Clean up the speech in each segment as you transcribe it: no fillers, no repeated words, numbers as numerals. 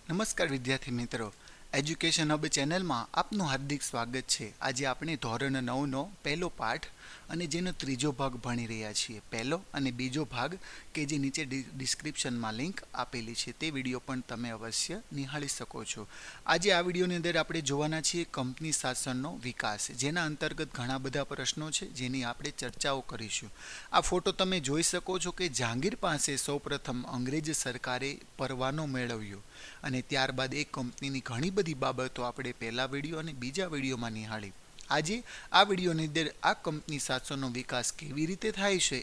નમસ્કાર વિદ્યાર્થી મિત્રો, એજ્યુકેશન હબ ચેનલમાં આપનું હાર્દિક સ્વાગત છે. આજે આપણે ધોરણ 9નો પહેલો પાઠ અને જેનો ત્રીજો ભાગ ભણી રહ્યા છીએ. પહેલો અને બીજો ભાગ કે જે નીચે ડિસ્ક્રિપ્શનમાં લિંક આપેલી છે તે વિડીયો પણ તમે અવશ્ય નિહાળી શકો છો. આજે આ વિડીયોની અંદર આપણે જોવાના છીએ કંપની શાસનનો વિકાસ, જેના અંતર્ગત ઘણા બધા પ્રશ્નો છે જેની આપણે ચર્ચાઓ કરીશું. આ ફોટો તમે જોઈ શકો છો કે જહાંગીર પાસે સૌપ્રથમ અંગ્રેજ સરકારે પરવાનો મેળવ્યો અને ત્યારબાદ એ કંપનીની ઘણી બધી બાબતો આપણે પહેલા વિડીયો અને બીજા વિડીયોમાં નિહાળી. આજે આ વિડીયોની અંદર આ કંપની શાસનનો વિકાસ કેવી રીતે થાય છે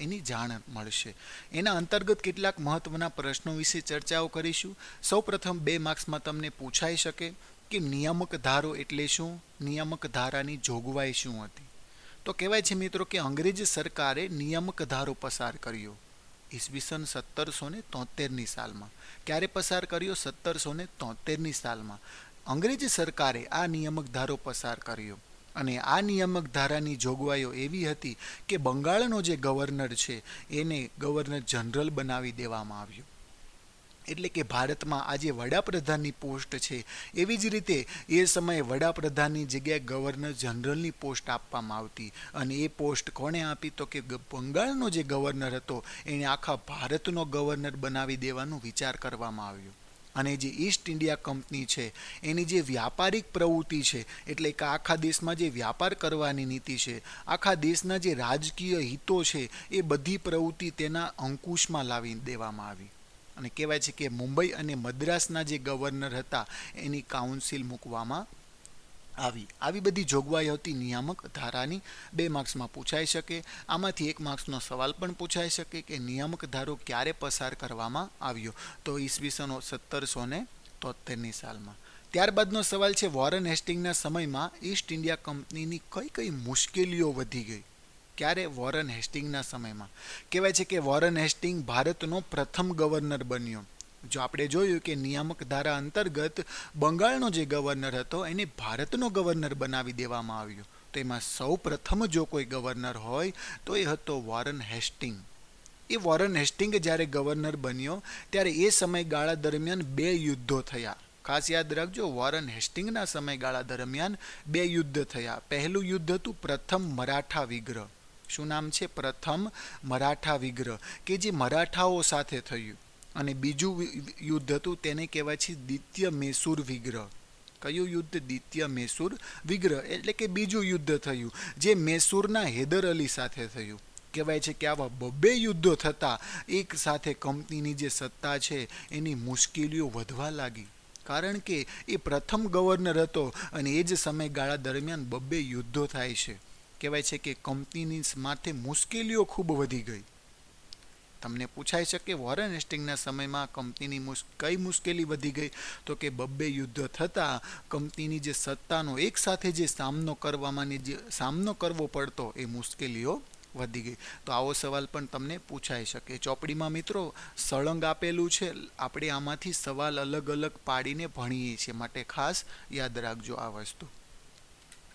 એની જાણ મળશે. એના અંતર્ગત કેટલાક મહત્વના પ્રશ્નો વિશે ચર્ચાઓ કરીશું. સૌપ્રથમ 2 માર્ક્સમાં તમને પૂછાઈ શકે કે નિયામક ધારો એટલે શું, નિયામક ધારાની જોગવાઈ શું હતી. તો કહેવાય છે મિત્રો કે અંગ્રેજ સરકારે નિયામક ધારો પસાર કર્યો ઈસવીસન 1773ની સાલમાં. ક્યારે પસાર કર્યો? 1773ની સાલમાં અંગ્રેજ સરકારે આ નિયામક ધારો પસાર કર્યો અને આ નિયામક ધારાની જોગવાઈઓ એવી હતી કે બંગાળનો જે ગવર્નર છે એને ગવર્નર જનરલ બનાવી દેવામાં આવ્યો. એટલે કે ભારતમાં આજે વડાપ્રધાનની પોસ્ટ છે એવી જ રીતે એ સમયે વડાપ્રધાનની જગ્યાએ ગવર્નર જનરલની પોસ્ટ આપવામાં આવતી અને એ પોસ્ટ કોણે આપી? તો કે બંગાળનો જે ગવર્નર હતો એને આખા ભારતનો ગવર્નર બનાવી દેવાનો વિચાર કરવામાં આવ્યો. અને જે ઈસ્ટ ઇન્ડિયા કંપની છે એની જે વ્યાપારિક પ્રવૃત્તિ છે, એટલે કે આખા દેશમાં જે વ્યાપાર કરવાની નીતિ છે, આખા દેશના જે રાજકીય હિતો છે, એ બધી પ્રવૃત્તિ તેના અંકુશમાં લાવી દેવામાં આવી. અને કહેવાય છે કે મુંબઈ અને મદ્રાસના જે ગવર્નર હતા એની કાઉન્સિલ મૂકવામાં આવી બધી જોગવાઈ હતી નિયામક ધારાની. 2 માર્ક્સમાં પૂછાઈ શકે. આમાંથી 1 માર્ક્સનો સવાલ પણ પૂછાઈ શકે કે નિયામક ધારો ક્યારે પસાર કરવામાં આવ્યો? તો ઈસવીસન 1773ની સાલમાં. ત્યારબાદનો સવાલ છે વોરન હેસ્ટિંગના સમયમાં ઈસ્ટ ઇન્ડિયા કંપનીની કઈ કઈ મુશ્કેલીઓ વધી ગઈ? ક્યારે? વોરન હેસ્ટિંગના સમયમાં. કહેવાય છે કે વોરન હેસ્ટિંગ ભારતનો પ્રથમ ગવર્નર બન્યો. જો આપણે જોયું કે નિયામક ધારા અંતર્ગત બંગાળનો જે ગવર્નર હતો એને ભારતનો ગવર્નર બનાવી દેવામાં આવ્યો. તો એમાં સૌ પ્રથમ જો કોઈ ગવર્નર હોય તો એ હતો વોરન હેસ્ટિંગ. એ વોરન હેસ્ટિંગ જ્યારે ગવર્નર બન્યો ત્યારે એ સમયગાળા દરમિયાન 2 યુદ્ધો થયા. ખાસ યાદ રાખજો, વોરન હેસ્ટિંગના સમયગાળા દરમિયાન 2 યુદ્ધ થયા. પહેલું યુદ્ધ હતું પ્રથમ મરાઠા વિગ્રહ. શું નામ છે? પ્રથમ મરાઠા વિગ્રહ, કે જે મરાઠાઓ સાથે થયું. અને બીજું યુદ્ધ હતું તેને કહેવાય છે દ્વિતીય મૈસૂર વિગ્રહ. કયું યુદ્ધ? દ્વિતીય મૈસૂર વિગ્રહ. એટલે કે બીજું યુદ્ધ થયું જે મૈસૂરના હૈદર અલી સાથે થયું. કહેવાય છે કે આવા 2 યુદ્ધો થતાં એક સાથે કંપનીની જે સત્તા છે એની મુશ્કેલીઓ વધવા લાગી. કારણ કે એ પ્રથમ ગવર્નર હતો અને એ જ સમયગાળા દરમિયાન 2 યુદ્ધો થાય છે. કહેવાય છે કે કંપનીની માથે મુશ્કેલીઓ ખૂબ વધી ગઈ. તમને પૂછાઈ શકે વોરન હેસ્ટિંગના સમયમાં કંપનીની કઈ મુશ્કેલી વધી ગઈ? તો કે 2 યુદ્ધ થતાં કંપનીની જે સત્તાનો એક સાથે જે સામનો કરવો પડતો એ મુશ્કેલીઓ વધી ગઈ. તો આવો સવાલ પણ તમને પૂછાઈ શકે. ચોપડીમાં મિત્રો સળંગ આપેલું છે, આપણે આમાંથી સવાલ અલગ અલગ પાડીને ભણીએ છીએ, માટે ખાસ યાદ રાખજો આ વસ્તુ.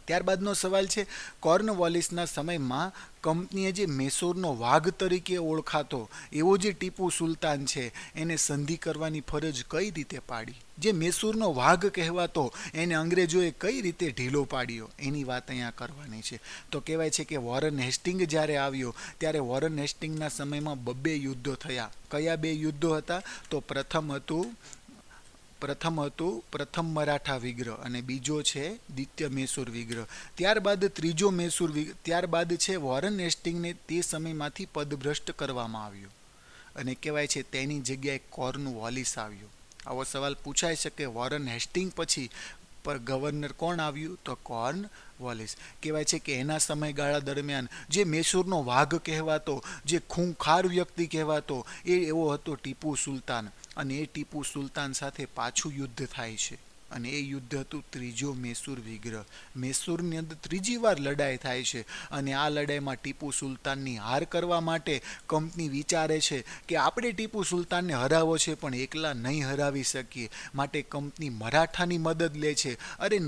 ત્યારબાદનો સવાલ છે કોર્નવોલિસના સમયમાં કંપનીએ જે મૈસૂરનો વાઘ તરીકે ઓળખાતો એવો જે ટીપુ સુલતાન છે એને સંધિ કરવાની ફરજ કઈ રીતે પાડી? જે મૈસૂરનો વાઘ કહેવાતો એને અંગ્રેજોએ કઈ રીતે ઢીલો પાડ્યો એની વાત અહીંયા કરવાની છે. તો કહેવાય છે કે વોરન હેસ્ટિંગ જ્યારે આવ્યો ત્યારે વોરન હેસ્ટિંગના સમયમાં 2 યુદ્ધો થયા. કયા 2 યુદ્ધો હતા? તો પ્રથમ હતું પ્રથમ મરાઠા વિગ્રહ અને બીજો છે દ્વિતીય મૈસૂર વિગ્રહ. ત્યારબાદ ત્રીજો ત્યારબાદ છે વોરન હેસ્ટિંગને તે સમયમાંથી પદભ્રષ્ટ કરવામાં આવ્યો અને કહેવાય છે તેની જગ્યાએ કોર્નવોલિસ આવ્યો. આવો સવાલ પૂછાઈ શકે વોરન હેસ્ટિંગ પછી ગવર્નર કોણ આવ્યું? તો કોર્નવોલિસ. કહેવાય છે કે એના સમયગાળા દરમિયાન જે મૈસૂરનો વાઘ કહેવાતો, જે ખૂંખાર વ્યક્તિ કહેવાતો એ એવો હતો ટીપુ સુલતાન. અને એ ટીપુ સુલતાન સાથે પાછું યુદ્ધ થાય છે અને એ યુદ્ધ હતું ત્રીજો મૈસૂર વિગ્રહ. મૈસૂરની અંદર 3જી વાર લડાઈ થાય છે અને આ લડાઈમાં ટીપુ સુલતાનની હાર કરવા માટે કંપની વિચારે છે કે આપણે ટીપુ સુલતાનને હરાવો છે પણ એકલા નહીં હરાવી શકીએ, માટે કંપની મરાઠાની મદદ લે છે,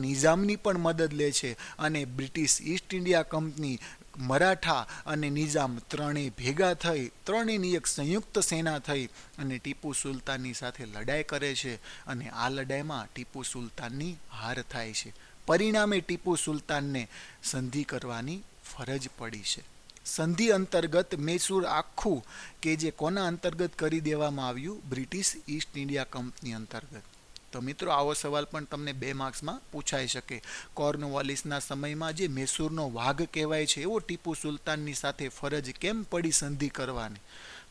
નિઝામની પણ મદદ લે છે અને British East India company Maratha અને નિઝામ ત્રણેય ભેગા થઈ, ત્રણેયની એક સંયુક્ત સેના થઈ અને ટીપુ સુલતાનની સાથે લડાઈ કરે છે અને આ લડાઈમાં ટીપુ સુલતાનની હાર થાય છે. પરિણામે ટીપુ સુલતાનને સંધિ કરવાની ફરજ પડી છે. સંધિ અંતર્ગત મૈસૂર આખું કે જે કોના અંતર્ગત કરી દેવામાં આવ્યું? બ્રિટિશ ઈસ્ટ ઇન્ડિયા કંપની અંતર્ગત. તો મિત્રો આવો સવાલ પણ તમને 2 માર્ક્સમાં પૂછાઈ શકે. કોર્નવોલિસના સમયમાં જે મૈસૂરનો વાઘ કહેવાય છે એવો ટીપુ સુલતાનની સાથે ફરજ કેમ પડી સંધિ કરવાની?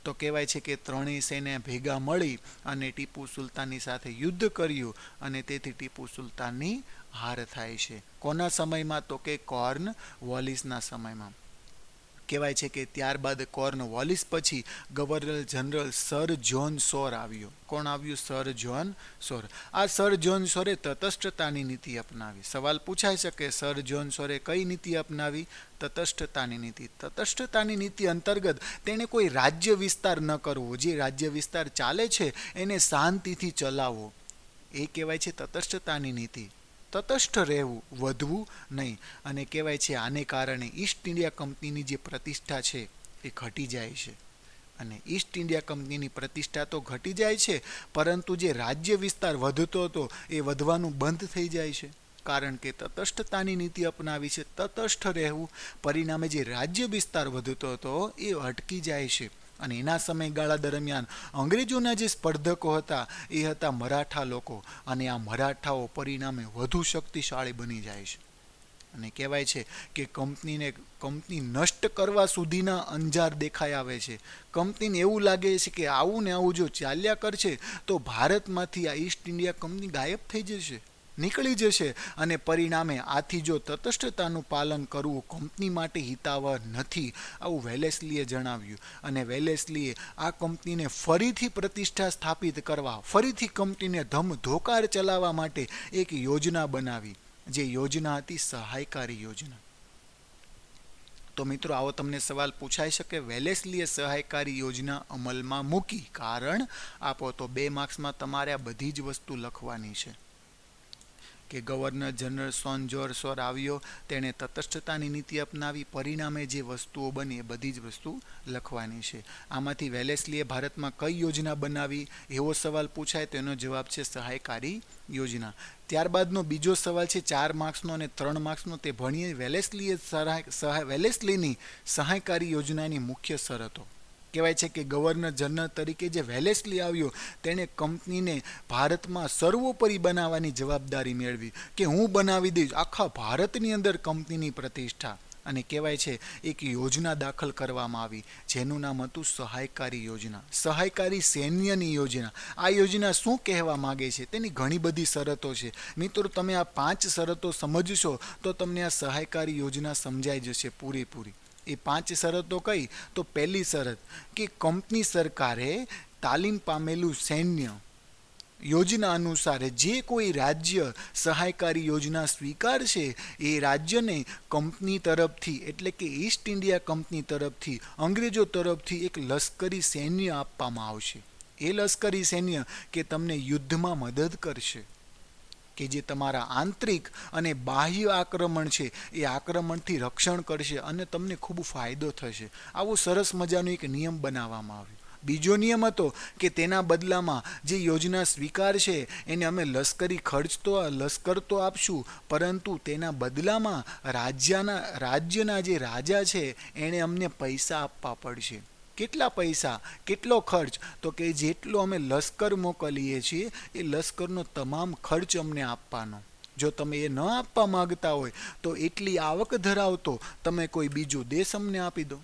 તો કહેવાય છે કે ત્રણેય સેના ભેગા મળી અને ટીપુ સુલતાનની સાથે યુદ્ધ કર્યું અને તેથી ટીપુ સુલતાનની હાર થાય છે. કોના સમયમાં? તો કે કોર્નવોલિસના સમયમાં. કહેવાય છે કે ત્યારબાદ કોર્નવોલિસ પછી ગવર્નર જનરલ સર જ્હોન સોર આવ્યો. કોણ આવ્યું? સર જ્હોન સોર. આ સર જ્હોન સોરે તટસ્થતાની નીતિ અપનાવી. સવાલ પૂછાઈ શકે સર જ્હોન સોરે કઈ નીતિ અપનાવી? તટસ્થતાની નીતિ. તટસ્થતાની નીતિ અંતર્ગત તેણે કોઈ રાજ્ય વિસ્તાર ન કરવો, જે રાજ્ય વિસ્તાર ચાલે છે એને શાંતિથી ચલાવવો, એ કહેવાય છે તટસ્થતાની નીતિ. તટસ્થ રહેવું, વધવું નહીં. અને કહેવાય છે આને કારણે ઈસ્ટ ઇન્ડિયા કંપનીની જે પ્રતિષ્ઠા છે એ ઘટી જાય છે. અને ઈસ્ટ ઇન્ડિયા કંપનીની પ્રતિષ્ઠા તો ઘટી જાય છે, પરંતુ જે રાજ્ય વિસ્તાર વધતો હતો એ વધવાનું બંધ થઈ જાય છે. કારણ કે તટસ્થતાની નીતિ અપનાવી છે, તટસ્થ રહેવું. પરિણામે જે રાજ્ય વિસ્તાર વધતો હતો એ અટકી જાય છે. અને એના સમયગાળા દરમિયાન અંગ્રેજોના જે સ્પર્ધકો હતા એ હતા મરાઠા લોકો, અને આ મરાઠાઓ પરિણામે વધુ શક્તિશાળી બની જાય છે. અને કહેવાય છે કે કંપની નષ્ટ કરવા સુધીના અંજાર દેખાઈ આવે છે. કંપનીને એવું લાગે છે કે આવું ને આવું જો ચાલ્યા કરશે તો ભારતમાંથી આ ઈસ્ટ ઇન્ડિયા કંપની ગાયબ થઈ જશે, નીકળી જશે. અને પરિણામે આથી જો તટસ્થતાનું પાલન કરવું કંપની માટે હિતાવહ નથી, આવું વેલેસ્લીએ જણાવ્યું. અને વેલેસ્લીએ આ કંપનીને ફરીથી પ્રતિષ્ઠા સ્થાપિત કરવા, ફરીથી કંપનીને ધમધોકાર ચલાવવા માટે એક યોજના બનાવી, જે યોજના હતી સહાયકારી યોજના. તો મિત્રો આવો તમને સવાલ પૂછાઈ શકે, વેલેસ્લીએ સહાયકારી યોજના અમલમાં મૂકી, કારણ આપો. તો 2 માર્ક્સમાં તમારે આ બધી જ વસ્તુ લખવાની છે કે ગવર્નર જનરલ સર જ્હોન સોર આવ્યો, તેણે તટસ્થતાની નીતિ અપનાવી, પરિણામે જે વસ્તુઓ બની એ બધી જ વસ્તુ લખવાની છે. આમાંથી વેલેસ્લીએ ભારતમાં કઈ યોજના બનાવી એવો સવાલ પૂછાય, તેનો જવાબ છે સહાયકારી યોજના. ત્યારબાદનો બીજો સવાલ છે 4 માર્ક્સનો અને 3 માર્ક્સનો, તે ભણીએ વેલેસ્લીની સહાયકારી યોજનાની મુખ્ય શરતો. કહેવાય છે કે ગવર્નર જનરલ તરીકે જે વેલેસ્લી આવ્યો તેણે કંપનીને ભારતમાં સર્વોપરી બનાવવાની જવાબદારી મેળવી, કે હું બનાવી દઈશ આખા ભારતની અંદર કંપનીની પ્રતિષ્ઠા. અને કહેવાય છે એક યોજના દાખલ કરવામાં આવી જેનું નામ હતું સહાયકારી યોજના, સહાયકારી સૈન્યની યોજના. આ યોજના શું કહેવા માંગે છે તેની ઘણી બધી શરતો છે. મિત્રો તમે આ 5 શરતો સમજશો તો તમને આ સહાયકારી યોજના સમજાઈ જશે પૂરેપૂરી. એ 5 શરતો કઈ? તો પહેલી શરત કે કંપની સરકારે તાલીમ પામેલું સૈન્ય યોજના અનુસાર જે કોઈ રાજ્ય સહાયકારી યોજના સ્વીકારશે એ રાજ્યને કંપની તરફથી, એટલે કે ઈસ્ટ ઇન્ડિયા કંપની તરફથી, અંગ્રેજો તરફથી એક લશ્કરી સૈન્ય આપવામાં આવશે. એ લશ્કરી સૈન્ય કે તમને યુદ્ધમાં મદદ કરશે, કે જે તમારા આંતરિક અને બાહ્ય આક્રમણ છે એ આક્રમણથી રક્ષણ કરશે અને તમને ખૂબ ફાયદો થશે. આવો સરસ મજાનો એક નિયમ બનાવવામાં આવ્યો. બીજો નિયમ હતો કે તેના બદલામાં જે યોજના સ્વીકારશે એને અમે લશ્કર તો આપશું, પરંતુ તેના બદલામાં રાજ્યના જે રાજા છે એણે અમને પૈસા આપવા પડશે. કેટલા પૈસા? કેટલો ખર્ચ? તો કે જેટલો અમે લશ્કર મોકલીએ છીએ એ લશ્કરનો તમામ ખર્ચ અમને આપવાનો. જો તમે એ ન આપવા માંગતા હોય તો એટલી આવક ધરાવતો તમે કોઈ બીજો દેશ અમને આપી દો.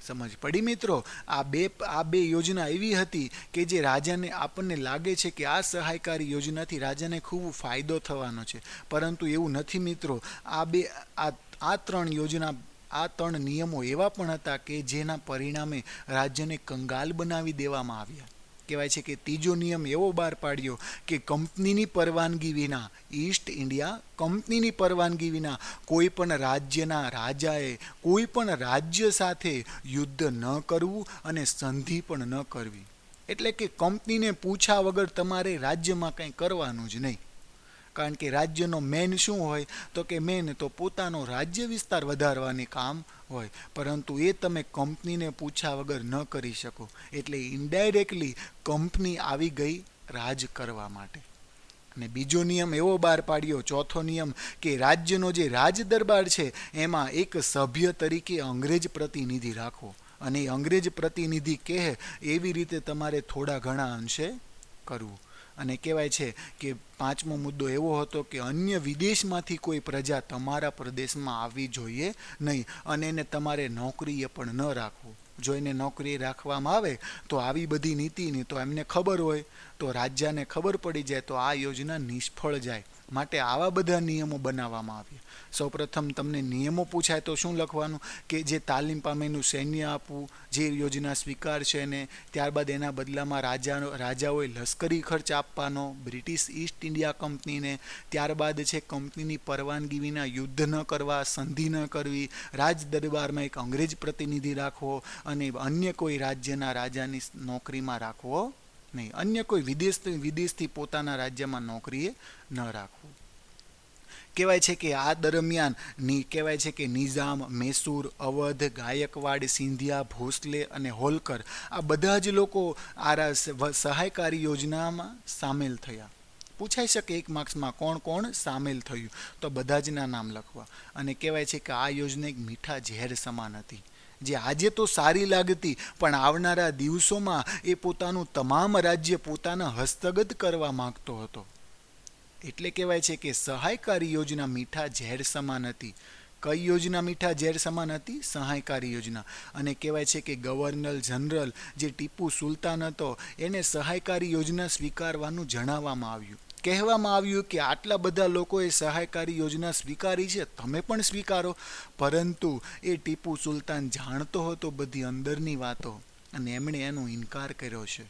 સમજ પડી મિત્રો? આ બે યોજના એવી હતી કે જે રાજાને, આપણને લાગે છે કે આ સહાયકારી યોજનાથી રાજાને ખૂબ ફાયદો થવાનો છે, પરંતુ એવું નથી મિત્રો. આ 3 યોજના, આ 3 નિયમો એવા પણ હતા કે જેના પરિણામે રાજ્યને કંગાલ બનાવી દેવામાં આવ્યા. કહેવાય છે કે ત્રીજો નિયમ એવો બહાર પાડ્યો કે કંપનીની પરવાનગી વિના, ઈસ્ટ ઇન્ડિયા કંપનીની પરવાનગી વિના કોઈ પણ રાજ્યના રાજાએ કોઈ પણ રાજ્ય સાથે યુદ્ધ ન કરવું અને સંધિ પણ ન કરવી. એટલે કે કંપનીને પૂછ્યા વગર તમારે રાજ્યમાં કંઈ કરવાનું જ નહીં. કારણ કે રાજ્યનો મેન શું હોય તો કે મેન તો પોતાનો રાજ્ય વિસ્તાર વધારવાની કામ હોય, પરંતુ એ તમે કંપનીને પૂછ્યા વગર ન કરી શકો. એટલે ઇનડાયરેક્ટલી કંપની આવી ગઈ રાજ કરવા માટે. અને બીજો નિયમ એવો બહાર પાડ્યો, ચોથો નિયમ, કે રાજ્યનો જે રાજ દરબાર છે એમાં એક સભ્ય તરીકે અંગ્રેજ પ્રતિનિધિ રાખવો. અને અંગ્રેજ પ્રતિનિધિ કહે એવી રીતે તમારે થોડા ઘણા અંશે કરવું. અને કહેવાય છે કે પાંચમો મુદ્દો એવો હતો કે અન્ય વિદેશમાંથી કોઈ પ્રજા તમારા પ્રદેશમાં આવવી જોઈએ નહીં, અને એને તમારે નોકરીએ પણ ન રાખવું. જો એને નોકરીએ રાખવામાં આવે તો આવી બધી નીતિની તો એમને ખબર હોય, તો રાજ્યને ખબર પડી જાય તો આ યોજના નિષ્ફળ જાય. માટે આવા બધા નિયમો બનાવવામાં આવ્યા. સૌપ્રથમ તમને નિયમો પૂછાય તો શું લખવાનું કે જે તાલીમ પામેલું સૈન્ય આપવું, જે યોજના સ્વીકારશે એને, ત્યારબાદ એના બદલામાં રાજાઓએ લશ્કરી ખર્ચ આપવાનો બ્રિટિશ ઈસ્ટ ઇન્ડિયા કંપનીને, ત્યારબાદ છે કંપનીની પરવાનગી વિના યુદ્ધ ન કરવા, સંધિ ન કરવી, રાજ દરબારમાં એક અંગ્રેજ પ્રતિનિધિ રાખવો, અને અન્ય કોઈ રાજ્યના રાજાની નોકરીમાં રાખવો નહીં, અન્ય કોઈ વિદેશથી પોતાના રાજ્યમાં નોકરીએ ન રાખવું. કહેવાય છે કે આ દરમિયાન કહેવાય છે કે નિઝામ, મૈસૂર, અવધ, ગાયકવાડ, સિંધિયા, ભોસલે અને હોલકર આ બધા જ લોકો આ સહાયકારી યોજનામાં સામેલ થયા. પૂછાઈ શકે એક માર્ક્સમાં કોણ કોણ સામેલ થયું, તો બધા જ ના નામ લખવા. અને કહેવાય છે કે આ યોજના એક મીઠા ઝેર સમાન હતી, જે આજે તો સારી લાગતી પણ આવનારા દિવસોમાં એ પોતાનું તમામ રાજ્ય પોતાના હસ્તગત કરવા માંગતો હતો. એટલે કહેવાય છે કે સહાયકારી યોજના મીઠા ઝેર સમાન હતી. કઈ યોજના મીઠા ઝેર સમાન હતી? સહાયકારી યોજના. અને કહેવાય છે કે ગવર્નર જનરલ જે ટીપુ સુલતાન હતો એને સહાયકારી યોજના સ્વીકારવાનું જણાવવામાં આવ્યું. કહેવામાં આવ્યું કે આટલા બધા લોકોએ સહાયકારી યોજના સ્વીકારી છે, તમે પણ સ્વીકારો. પરંતુ એ ટીપુ સુલતાન જાણતો હતો બધી અંદરની વાતો, અને એમણે એનો ઇનકાર કર્યો છે.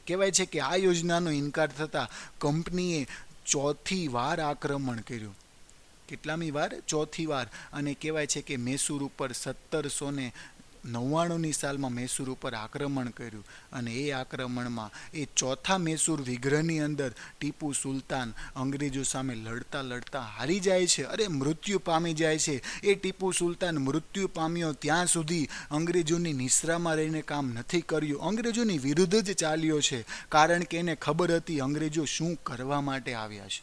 કહેવાય છે કે આ યોજનાનો ઇનકાર થતાં કંપનીએ ચોથી વાર આક્રમણ કર્યું. કેટલામી વાર? ચોથી વાર. અને કહેવાય છે કે મૈસૂર ઉપર 1799ની સાલમાં મૈસૂર ઉપર આક્રમણ કર્યું. અને એ આક્રમણમાં એ ચોથા મૈસૂર વિગ્રહની અંદર ટીપુ સુલતાન અંગ્રેજો સામે લડતા લડતા હારી જાય છે, અરે મૃત્યુ પામી જાય છે. એ ટીપુ સુલતાન મૃત્યુ પામ્યો ત્યાં સુધી અંગ્રેજોની નિશ્રામાં રહીને કામ નથી કર્યું, અંગ્રેજોની વિરુદ્ધ જ ચાલ્યો છે, કારણ કે એને ખબર હતી અંગ્રેજો શું કરવા માટે આવ્યા છે.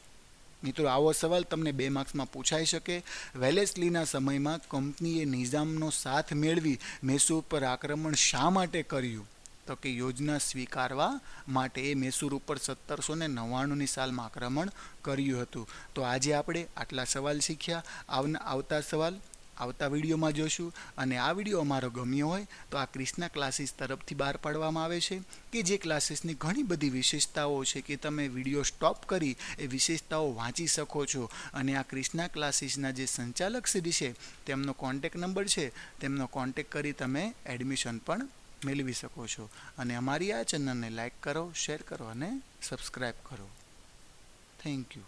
મિત્રો, આવો સવાલ તમને 2 માર્ક્સમાં પૂછાઈ શકે. વેલેસ્લીના સમયમાં કંપનીએ નિઝામનો સાથ મેળવી મૈસૂર પર આક્રમણ શા માટે કર્યું? તો કે યોજના સ્વીકારવા માટે. એ મૈસૂર ઉપર 1799ની સાલમાં આક્રમણ કર્યું હતું. તો આજે આપણે આટલા સવાલ શીખ્યા. આવતા વિડીયોમાં જોશું. અને આ વિડીયો અમારો ગમ્યો હોય તો આ ક્રિષ્ના ક્લાસીસ તરફથી બહાર પાડવામાં આવે છે, કે જે ક્લાસીસની ઘણી બધી વિશેષતાઓ છે કે તમે વિડીયો સ્ટોપ કરી એ વિશેષતાઓ વાંચી શકો છો. અને આ ક્રિષ્ના ક્લાસીસના જે સંચાલક શ્રી છે તેમનો કોન્ટેક નંબર છે, તેમનો કોન્ટેક કરી તમે એડમિશન પણ મેળવી શકો છો. અને અમારી આ ચેનલને લાઈક કરો, શેર કરો અને સબસ્ક્રાઈબ કરો. Thank you.